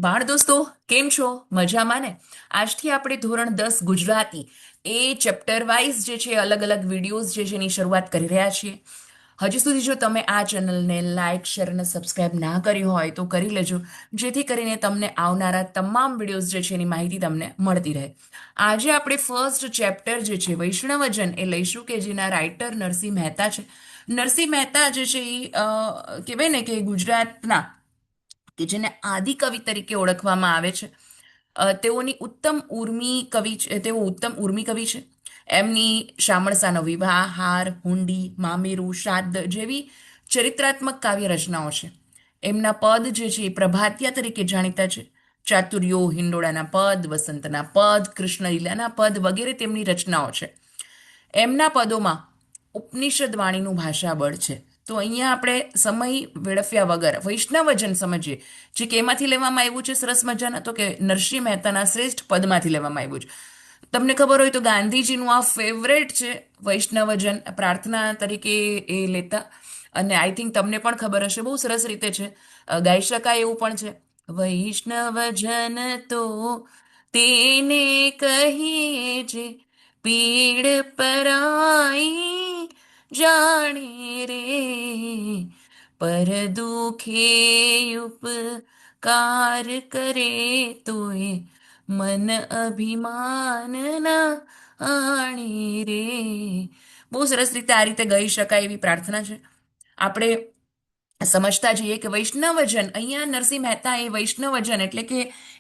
બાળ દોસ્તો, કેમ છો? મજામાં ને? આજથી આપણે ધોરણ 10 ગુજરાતી એ ચેપ્ટર વાઇઝ જે છે અલગ અલગ વિડીયોઝ જે છે એની શરૂઆત કરી રહ્યા છીએ. હજી સુધી જો તમે આ ચેનલને લાઇક શેર અને સબસ્ક્રાઇબ ના કરી હોય તો કરી લેજો, જેથી કરીને તમને આવનારા તમામ વિડીયોઝ જે છે એની માહિતી તમને મળતી રહે. આજે આપણે ફર્સ્ટ ચેપ્ટર જે છે વૈષ્ણવજન એ લઈશું, કે જેના રાઇટર નરસિંહ મહેતા છે. નરસિંહ મહેતા જે છે એ કહેવાય ને કે ગુજરાતના, કે જેને આદિકવિ તરીકે ઓળખવામાં આવે છે. તેઓની ઉત્તમ ઉર્મી કવિ છે, તેઓ ઉત્તમ ઉર્મી કવિ છે. એમની શામળસાનો વિવાહ, હાર, હુંડી, મામેરું, શ્રાદ્ધ જેવી ચરિત્રાત્મક કાવ્ય રચનાઓ છે. એમના પદ જે છે એ પ્રભાતિયા તરીકે જાણીતા છે. ચાતુર્યો, હિંડોળાના પદ, વસંતના પદ, કૃષ્ણલીલાના પદ વગેરે તેમની રચનાઓ છે. એમના પદોમાં ઉપનિષદ વાણીનું ભાષાબળ છે. તો અહીંયા આપણે સમય વેડફ્યા વગર વૈષ્ણવજન સમજીએ, જે કેમાંથી લેવામાં આવ્યું છે. સરસ મજાના, તો કે નરસિંહ મહેતાના શ્રેષ્ઠ પદમાંથી લેવામાં આવ્યું છે. તમને ખબર હોય તો ગાંધીજીનું આ ફેવરેટ છે વૈષ્ણવજન, પ્રાર્થના તરીકે એ લેતા. અને આઈ થિંક તમને પણ ખબર હશે, બહુ સરસ રીતે છે, ગાઈ શકાય એવું પણ છે. વૈષ્ણવજન તો તેને કહીએ જે પીડ પરાઈ જાણે રે, પર દુખે ઉપકાર કરે તોય મન અભિમાન ના આણે રે. બહુ સરસ રીતે આ રીતે ગઈ શકાય એવી પ્રાર્થના છે. આપણે સમજતા જઈએ કે વૈષ્ણવજન, અહીંયા નરસિંહ મહેતા એ વૈષ્ણવજન એટલે કે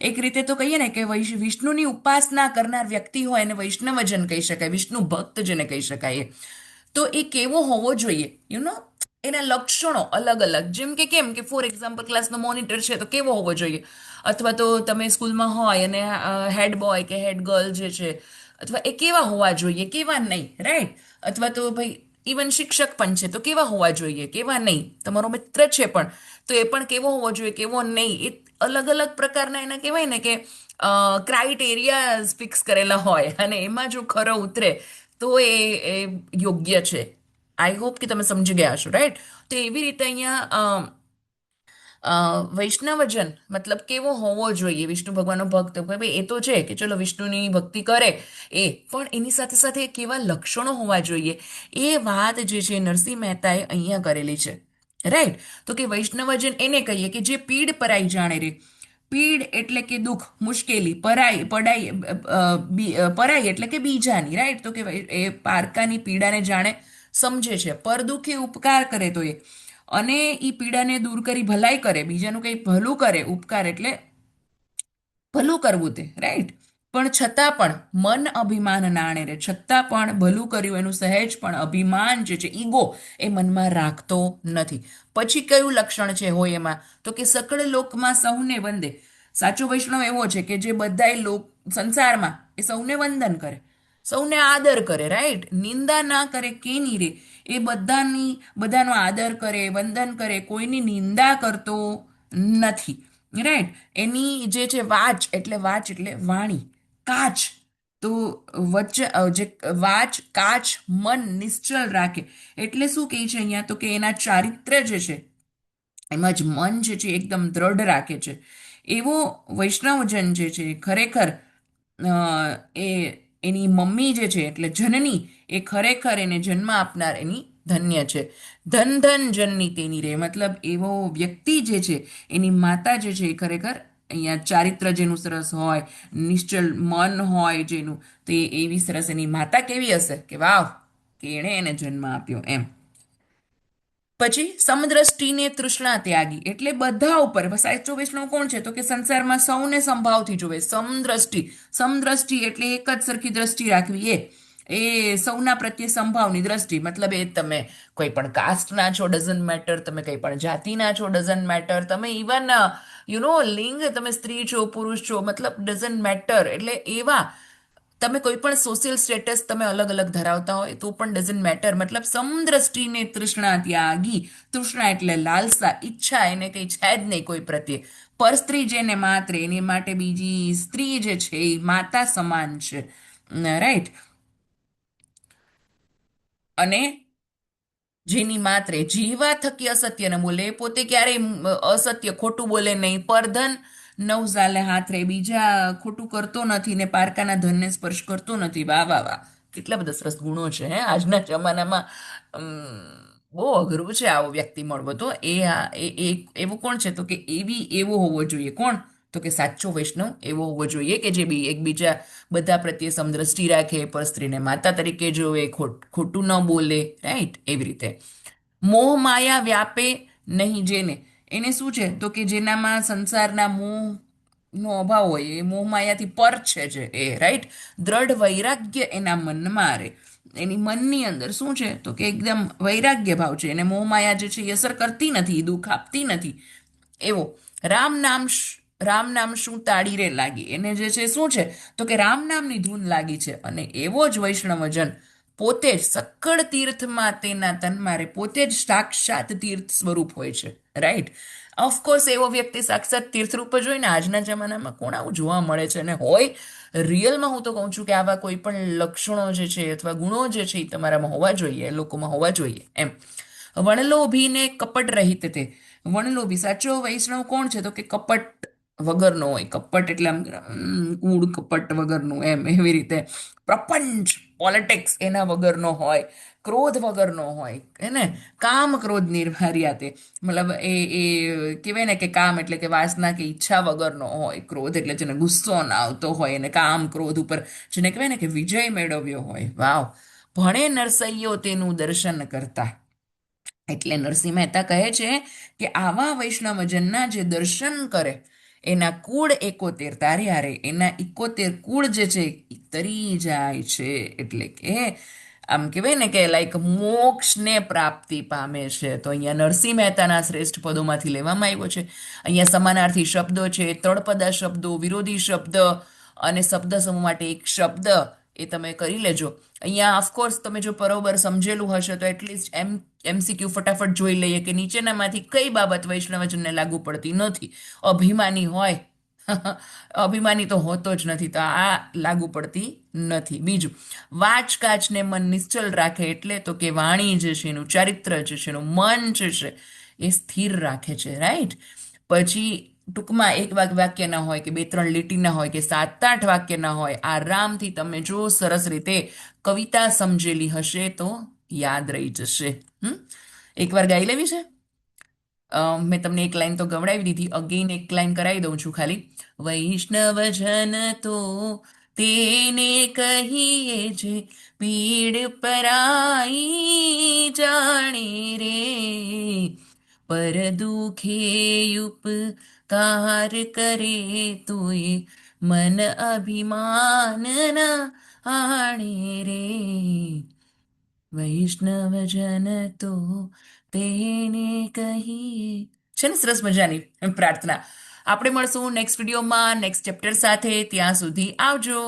એક રીતે તો કહીએ ને કે વિષ્ણુની ઉપાસના કરનાર વ્યક્તિ હોય એને વૈષ્ણવજન કહી શકાય, વિષ્ણુ ભક્ત જેને કહી શકાય. તો એ કેવો હોવો જોઈએ, એના લક્ષણો અલગ અલગ, જેમ કે કેમ કે ફોર એક્ઝામ્પલ ક્લાસનો મોનિટર છે તો કેવો હોવો જોઈએ, અથવા તો તમે સ્કૂલમાં હોય અને હેડ બોય કે હેડ ગર્લ જે છે, અથવા એ કેવા હોવા જોઈએ, કેવા નહીં, રાઈટ? અથવા તો ભાઈ ઇવન શિક્ષક પણ છે તો કેવા હોવા જોઈએ, કેવા નહીં. તમારો મિત્ર છે પણ, તો એ પણ કેવો હોવો જોઈએ, કેવો નહીં. એ અલગ અલગ પ્રકારના એના કહેવાય ને કે ક્રાઇટેરિયા ફિક્સ કરેલા હોય, અને એમાં જો ખરો ઉતરે તો એ યોગ્ય છે. આઈ હોપ કે તમે સમજી ગયા છો, રાઈટ? તો એવી રીતે અહીંયા વૈષ્ણવજન મતલબ કેવો હોવો જોઈએ, વિષ્ણુ ભગવાનનો ભક્ત. ભાઈ એ તો છે કે ચલો વિષ્ણુની ભક્તિ કરે, એ પણ એની સાથે સાથે કેવા લક્ષણો હોવા જોઈએ, એ વાત જે છે નરસિંહ મહેતાએ અહીંયા કરેલી છે, રાઈટ? તો કે વૈષ્ણવજન એને કહીએ કે જે પીડ પરાઈ જાણે રે. પીડ એટલે કે દુઃખ, મુશ્કેલી, પરાઈ પડાઈ, પરાઈ એટલે કે બીજાની, રાઈટ? તો કે એ પારકાની પીડાને જાણે, સમજે છે. પર દુઃખે ઉપકાર કરે તો એ, અને એ પીડાને દૂર કરી ભલાઈ કરે, બીજાનું કંઈ ભલું કરે. ઉપકાર એટલે ભલું કરવું તે, રાઈટ? પણ છતાં પણ મન અભિમાન નાણે રે, છતાં પણ ભલું કર્યું એનું સહેજ પણ અભિમાન જે છે, ઈગો, એ મનમાં રાખતો નથી. પછી કયું લક્ષણ છે હોય એમાં, તો કે સકળ લોકમાં સૌને વંદે. સાચો વૈષ્ણવ એવો છે કે જે બધાય લોક સંસારમાં એ સૌને વંદન કરે, સૌને આદર કરે, રાઈટ? નિંદા ના કરે કેની રે, એ બધાનો આદર કરે, વંદન કરે, કોઈની નિંદા કરતો નથી, રાઈટ? એની જે છે વાચ એટલે વાણી, કાચ તો જે વાચ કાચ મન નિશ્ચળ રાખે. એટલે શું કહે છે અહીંયા, તો કે એના ચારિત્ર્ય જે છે એમાં જ મન જે છે એકદમ દ્રઢ રાખે છે. એવો વૈષ્ણવજન જે છે ખરેખર એ એની મમ્મી જે છે એટલે જનની, એ ખરેખર એને જન્મ આપનાર એની ધન્ય છે. ધન ધન જનની તેની રે, મતલબ એવો વ્યક્તિ જે છે એની માતા જે છે એ ખરેખર અહીંયા ચારિત્ર જેનું સરસ હોય, નિશ્ચલ મન હોય જેનું, તો એવી સરસ એની માતા કેવી હશે કે વાવ, કે એણે એને જન્મ આપ્યો એમ. પછી સમદ્રષ્ટિને તૃષ્ણા ત્યાગી, એટલે બધા ઉપર. સાચો વૈષ્ણવ કોણ છે, તો કે સંસારમાં સૌને સંભાવથી જોવે. સમદ્રષ્ટિ, સમદ્રષ્ટિ એટલે એક જ સરખી દ્રષ્ટિ રાખવી. એ સૌના પ્રત્યે સંભાવની દ્રષ્ટિ, મતલબ એ તમે કોઈ પણ કાસ્ટના છો, ડઝન્ટ મેટર. તમે કંઈ પણ જાતિના છો, ડઝન્ટ મેટર. તમે ઇવન લિંગ, તમે સ્ત્રી છો, પુરુષ છો, મતલબ ડઝન્ટ મેટર. એટલે એવા તમે કોઈ પણ સોશિયલ સ્ટેટસ તમે અલગ અલગ ધરાવતા હોય તો પણ ડઝન્ટ મેટર. મતલબ સમદ્રષ્ટિને તૃષ્ણા ત્યાગી. તૃષ્ણા એટલે લાલસા, ઈચ્છા એને કંઈ છે જ નહીં કોઈ પ્રત્યે. પર સ્ત્રી જેને માત્ર, એની માટે બીજી સ્ત્રી જે છે એ માતા સમાન છે, રાઈટ? અને જેની માત્રે જીવા થકી અસત્ય ન બોલે, પોતે ક્યારેય અસત્ય ખોટું બોલે નહીં. પરધન નવ સાલે હાથ રે, બીજા ખોટું કરતો નથી ને પારકાના ધનને સ્પર્શ કરતો નથી. વાહ વાહ વાહ, કેટલા બધા સરસ ગુણો છે હે આજના જમાનામાં. બહુ અઘરું છે આવો વ્યક્તિ મળવો. તો એવું કોણ છે? તો કે એવો હોવો જોઈએ. કોણ? તો કે સાચો વૈષ્ણવ એવો હોવો જોઈએ કે જે બી એકબીજા બધા પ્રત્યે સમદ્રષ્ટિ રાખે, પર સ્ત્રીને માતા તરીકે જોવે, ખોટું ન બોલે, રાઈટ? એવી રીતે મોહ માયા વ્યાપે નહીં જેને, એને શું છે? તો કે જેનામાં સંસારના મોહ નો અભાવ હોય, એ મોહ માયાથી પર છે જે, એ રાઈટ. દ્રઢ વૈરાગ્ય એના મનમાં રહે. એની મનની અંદર શું છે? તો કે એકદમ વૈરાગ્ય ભાવ છે. એને મોહ માયા જે છે એ અસર કરતી નથી, દુઃખ આપતી નથી. એવો રામ નામ શું તાળી રે લાગી, એને જે છે શું છે? તો કે રામ નામની ધૂન લાગી છે. અને એવો જ વૈષ્ણવજન પોતે જ સક્કડ તીર્થમાં તેના તનમાં રે, પોતે જ સાક્ષાત તીર્થ સ્વરૂપ હોય છે, રાઈટ? ઓફકોર્સ એવો વ્યક્તિ સાક્ષાત તીર્થરૂપ જ હોય ને. આજના જમાનામાં કોણ આવું જોવા મળે છે? અને હોય રિયલમાં, હું તો કહું છું કે આવા કોઈ પણ લક્ષણો જે છે અથવા ગુણો જે છે એ તમારામાં હોવા જોઈએ, એ લોકોમાં હોવા જોઈએ એમ. વણલોભીને કપટ રહિત તે, વણલોભી સાચો વૈષ્ણવ કોણ છે? તો કે કપટ વગરનો હોય. કપટ એટલે આમ કૂડ કપટ વગરનું, એમ એવી રીતે. પ્રપંચ પોલિટિક્સ એના વગરનો હોય, ક્રોધ વગરનો હોય, હે ને? કામ ક્રોધ નિર્ભાર્યા તે, મતલબ એ કહેવાય ને કે કામ એટલે કે વાસના કે ઈચ્છા વગરનો હોય. ક્રોધ એટલે જેને ગુસ્સો ના આવતો હોય, અને કામ ક્રોધ ઉપર જેને કહેવાય ને કે વિજય મેળવ્યો હોય. વાવ! ભણે નરસૈયો તેનું દર્શન કરતા. એટલે નરસિંહ મહેતા કહે છે કે આવા વૈષ્ણવજનના જે દર્શન કરે, એના કુળ 71 તાર્યા રે, એના 71 કુળ જે છે ઈ તરી જાય છે. એટલે કે આમ કહેવાય ને કે લાઈક મોક્ષને પ્રાપ્તિ પામે છે. તો અહીંયા નરસિંહ મહેતાના શ્રેષ્ઠ પદોમાંથી લેવામાં આવ્યો છે. અહીંયા સમાનાર્થી શબ્દો છે, તળપદા શબ્દો, વિરોધી શબ્દ અને શબ્દ સમૂહ માટે એક શબ્દ, એ તમે કરી લેજો. અહીંયા ઓફકોર્સ તમે જો બરોબર સમજેલું હશે તો એટલીસ્ટ એમસીક્યુ ફટાફટ જોઈ લઈએ કે નીચેનામાંથી કઈ બાબત વૈષ્ણવજનને લાગુ પડતી નથી. અભિમાની હોય અભિમાની તો હોતો જ નથી, તો આ લાગુ પડતી નથી. બીજું, વાચ કાચને મન નિશ્ચલ રાખે, એટલે તો કે વાણી જે છે એનું ચારિત્ર જે છે એનું મન જે છે એ સ્થિર રાખે છે, રાઈટ? પછી ટૂંકમાં એક વાક્ય ના હોય કે બે ત્રણ લીટી ના હોય કે સાત આઠ વાક્ય ના હોય. આરામથી તમે જો સરસ રીતે કવિતા સમજેલી હશે તો યાદ રહી જશે. એકવાર ગાઈ લેવી છે. મેં તમને એક લાઈન તો ગવડાવી દીધી, અગેન એક લાઈન કરાવી દઉં છું ખાલી. વૈષ્ણવજન તો તેને કહીએ જે પીડ પરાઈ જાણે રે, પર દુખે ઉપકાર કરે તોય મન અભિમાન ના આણે રે. વૈષ્ણવજન તો તેને કહીએ. છે ને સરસ મજાની પ્રાર્થના. આપણે મળશું નેક્સ્ટ વિડીયોમાં નેક્સ્ટ ચેપ્ટર સાથે. ત્યાં સુધી આવજો.